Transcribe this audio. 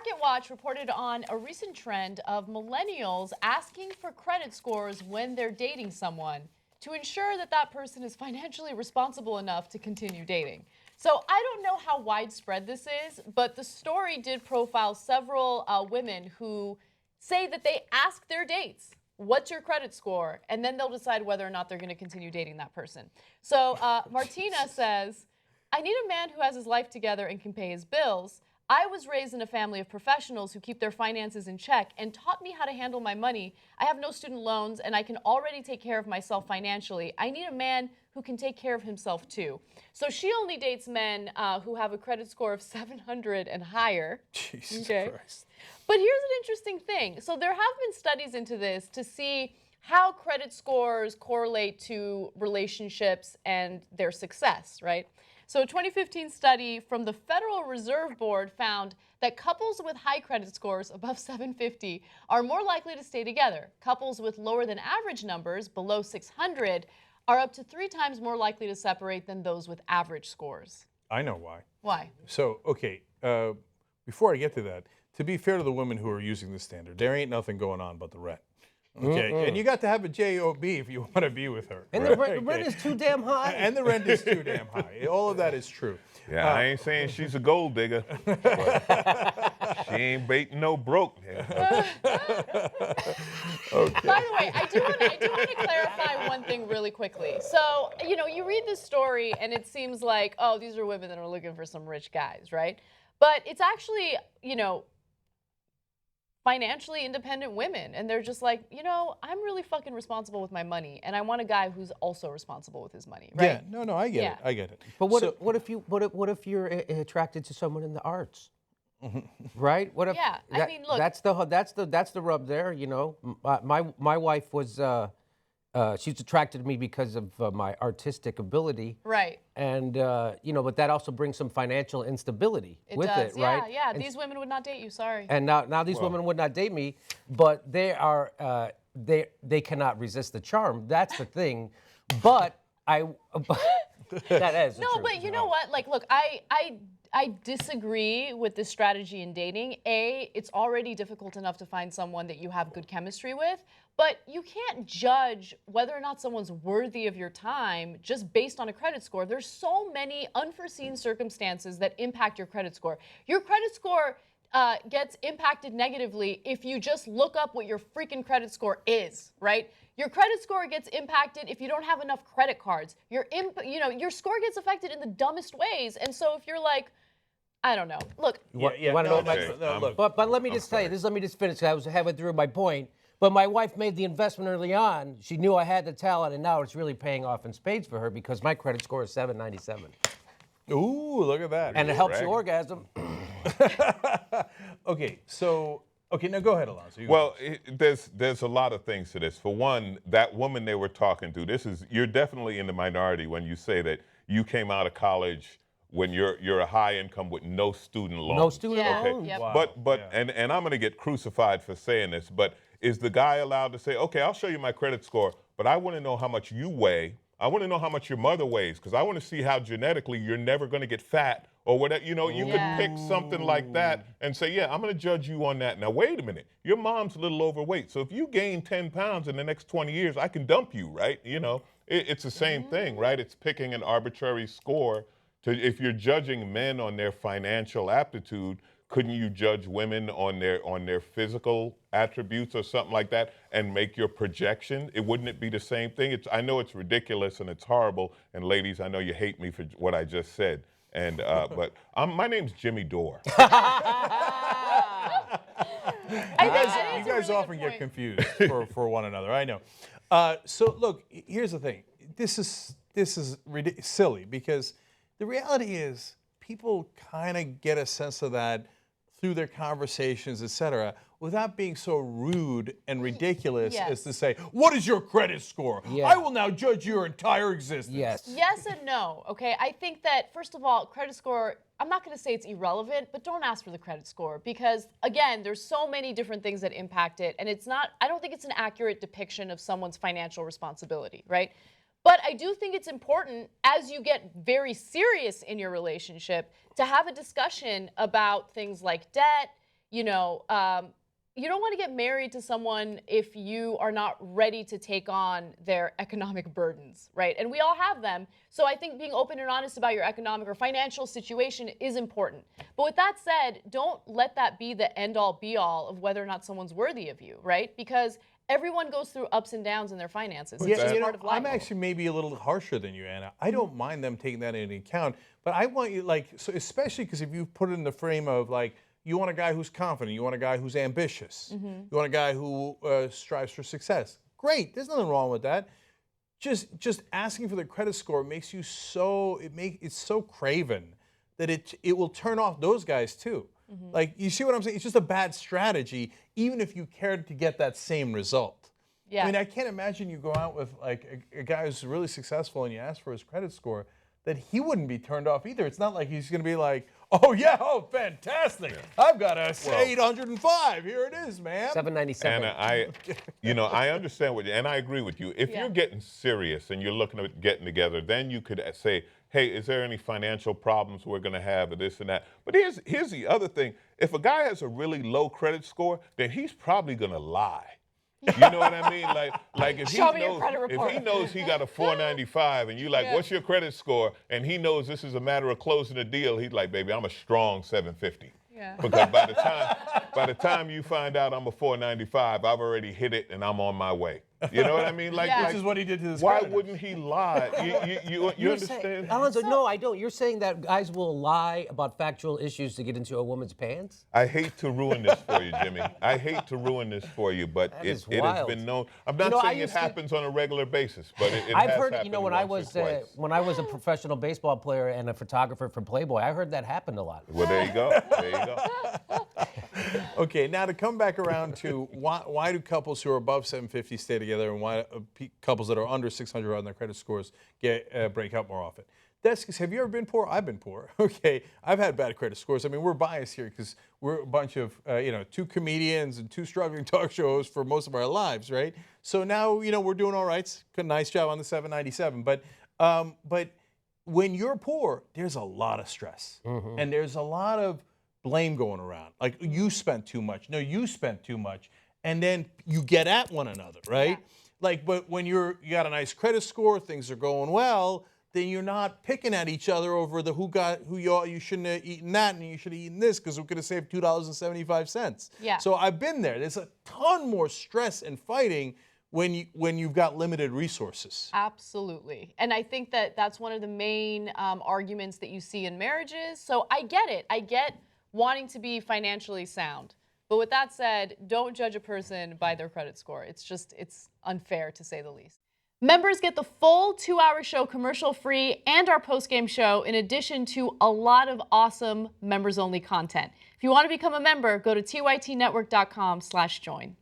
MarketWatch reported on a recent trend of millennials asking for credit scores when they're dating someone to ensure that that person is financially responsible enough to continue dating. So I don't know how widespread this is, but the story did profile several women who say that they ask their dates, what's your credit score? And then they'll decide whether or not they're going to continue dating that person. So Martina says, I need a man who has his life together and can pay his bills. I was raised in a family of professionals who keep their finances in check and taught me how to handle my money. I have no student loans and I can already take care of myself financially. I need a man who can take care of himself too. So she only dates men who have a credit score of 700 and higher. Jesus Christ. But here's an interesting thing. So there have been studies into this to see how credit scores correlate to relationships and their success, right? So a 2015 study from the Federal Reserve Board found that couples with high credit scores above 750 are more likely to stay together. Couples with lower than average numbers, below 600, are up to 3 times more likely to separate than those with average scores. I know why. Why? So, okay, before I get to that, to be fair to the women who are using this standard, there ain't nothing going on but the rent. Okay, and you got to have a job if you want to be with her. And right? the rent is too damn high. And the rent is too damn high. All of that is true. Yeah, I ain't saying she's a gold digger. She ain't baiting no broke. Okay. By the way, I do want to clarify one thing really quickly. So, you know, you read this story and it seems like, oh, these are women that are looking for some rich guys, right? But it's actually, you know, financially independent women, and they're just like, you know, I'm really fucking responsible with my money, and I want a guy who's also responsible with his money, right? Yeah, no, I get it. I get it. But what if you're attracted to someone in the arts, right? What if? Yeah, I mean, look, that's the rub there. You know, my wife was she's attracted to me because of my artistic ability, right? And you know, but that also brings some financial instability with it, yeah, right? Yeah, these women would not date you. Sorry. And now these women would not date me, but they are they cannot resist the charm. That's the thing. But that is no, but you know what? Like, look, I disagree with this strategy in dating. It's already difficult enough to find someone that you have good chemistry with, but you can't judge whether or not someone's worthy of your time just based on a credit score. There's so many unforeseen circumstances that impact your credit score. Your credit score gets impacted negatively if you just look up what your freaking credit score is, right? Your credit score gets impacted if you don't have enough credit cards. Your score gets affected in the dumbest ways. And so if you're like, I don't know. Look. You want to know look. But let me just tell you this. Let me just finish. I was halfway through my point. But my wife made the investment early on. She knew I had the talent, and now it's really paying off in spades for her because my credit score is 797. Ooh, look at that. And it helps you orgasm. Okay, so now go ahead, Alonso. Well, there's a lot of things to this. For one, that woman they were talking to, you're definitely in the minority when you say that you came out of college when you're a high income with no student loans. No student loans. Yep. Wow. But and I'm going to get crucified for saying this, but is the guy allowed to say, okay, I'll show you my credit score, but I want to know how much you weigh. I want to know how much your mother weighs, because I want to see how genetically you're never going to get fat or whatever. You know, you could pick something like that and say, yeah, I'm going to judge you on that. Now, wait a minute. Your mom's a little overweight. So if you gain 10 pounds in the next 20 years, I can dump you, right? You know, it's the same thing, right? It's picking an arbitrary score. If you're judging men on their financial aptitude, couldn't you judge women on their physical attributes or something like that and make your projection? Wouldn't it be the same thing? I know it's ridiculous and it's horrible. And ladies, I know you hate me for what I just said. And but my name's Jimmy Dore. You guys often get confused for one another. I know. So look, here's the thing. This is silly because the reality is people kind of get a sense of that through their conversations, et cetera, without being so rude and ridiculous as to say, what is your credit score? Yeah. I will now judge your entire existence. Yes. Yes and no, okay? I think that, first of all, credit score, I'm not going to say it's irrelevant, but don't ask for the credit score because, again, there's so many different things that impact it, and I don't think it's an accurate depiction of someone's financial responsibility, right? But I do think it's important, as you get very serious in your relationship, to have a discussion about things like debt, you know, you don't want to get married to someone if you are not ready to take on their economic burdens, right? And we all have them. So I think being open and honest about your economic or financial situation is important. But with that said, don't let that be the end-all be-all of whether or not someone's worthy of you, right? Because everyone goes through ups and downs in their finances. It's just part of life. I'm actually maybe a little harsher than you, Anna. I don't mind them taking that into account, but I want you, like, so especially because if you put it in the frame of, like, you want a guy who's confident, you want a guy who's ambitious, you want a guy who strives for success. Great, there's nothing wrong with that. Just asking for the credit score makes you so, it's so craven that it will turn off those guys too. Like, you see what I'm saying? It's just a bad strategy, even if you cared to get that same result. Yeah. I mean, I can't imagine you go out with like a guy who's really successful and you ask for his credit score, that he wouldn't be turned off either. It's not like he's going to be like, oh yeah, oh fantastic, I've got a 805. Here it is, man. 797. And I understand what you, and I agree with you. If you're getting serious and you're looking at getting together, then you could say, hey, is there any financial problems we're going to have or this and that? But here's the other thing. If a guy has a really low credit score, then he's probably going to lie. You know what I mean? Like if he knows he got a 495 and you like, what's your credit score? And he knows this is a matter of closing a deal. He's like, baby, I'm a strong 750. Yeah. Because by the time you find out I'm a 495, I've already hit it and I'm on my way. You know what I mean? Like, Which is what he did to this why creditors. wouldn't he lie? You understand? Alonzo, no, I don't. You're saying that guys will lie about factual issues to get into a woman's pants? I hate to ruin this for you, Jimmy. I hate to ruin this for you, but it has been known. I'm not saying it happens on a regular basis, but it I've has heard, happened when I was a professional baseball player and a photographer for Playboy, I heard that happened a lot. Well, there you go. There you go. Okay, now to come back around to why do couples who are above 750 stay together and why couples that are under 600 on their credit scores break up more often? Deskis, have you ever been poor? I've been poor. Okay, I've had bad credit scores. I mean, we're biased here because we're a bunch of, two comedians and two struggling talk shows for most of our lives, right? So now, we're doing all right. Nice job on the 797. But when you're poor, there's a lot of stress. And there's a lot of blame going around. Like, you spent too much. No, you spent too much. And then you get at one another, right? Yeah. Like, but when you got a nice credit score, things are going well, then you're not picking at each other over you shouldn't have eaten that and you should have eaten this because we could have saved $2.75. Yeah. So I've been there. There's a ton more stress and fighting when you've got limited resources. Absolutely. And I think that that's one of the main arguments that you see in marriages. So I get it. I get wanting to be financially sound. But with that said, don't judge a person by their credit score. It's unfair to say the least. Members get the full 2-hour show commercial-free and our post-game show in addition to a lot of awesome members-only content. If you want to become a member, go to tytnetwork.com/join.